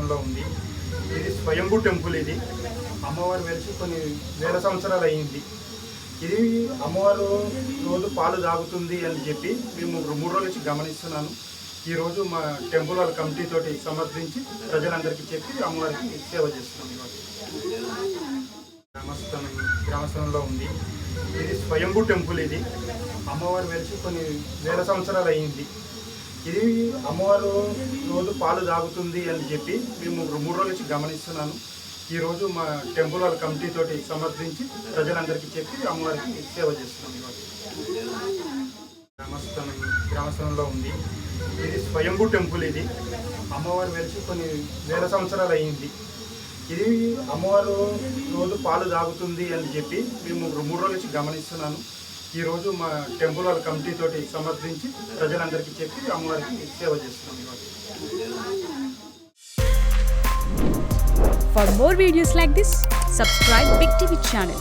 గ్రామస్థలంలో ఉంది. ఇది స్వయంభూ టెంపుల్. ఇది అమ్మవారు వెలిసి కొన్ని వేల సంవత్సరాలు అయ్యింది. ఇది అమ్మవారు రోజు పాలు తాగుతుంది అని చెప్పి మేము 3 రోజుల నుంచి గమనిస్తున్నాను. ఈరోజు మా టెంపుల్ వాళ్ళ కమిటీ తోటి సమర్థించి ప్రజలందరికీ చెప్పి అమ్మవారికి సేవ చేస్తున్నాం. గ్రామస్థలంలో ఉంది. ఇది స్వయంభూ టెంపుల్. ఇది అమ్మవారు వెలిసి కొన్ని వేల సంవత్సరాలు అయ్యింది. ఇది అమ్మవారు రోజు పాలు తాగుతుంది అని చెప్పి మేము 3 రోజుల నుంచి గమనిస్తున్నాను. ఈరోజు మా టెంపుల్ వాళ్ళ కమిటీ తోటి సమర్థించి ప్రజలందరికీ చెప్పి అమ్మవారికి సేవ చేస్తున్నాం. గ్రామస్థలంలో ఉంది. ఇది స్వయంభూ టెంపుల్. ఇది అమ్మవారు వెలిసి కొన్ని వేల సంవత్సరాలు అయ్యింది. ఇది అమ్మవారు రోజు పాలు తాగుతుంది అని చెప్పి మేము 3 రోజుల నుంచి గమనిస్తున్నాను. ఈరోజు మా టెంపుల్ వాళ్ళ కమిటీ తోటి సమర్థించి ప్రజలందరికీ చెప్పి అమ్మవారికి సేవ చేస్తున్నాం. For more videos like this, subscribe Big TV channel.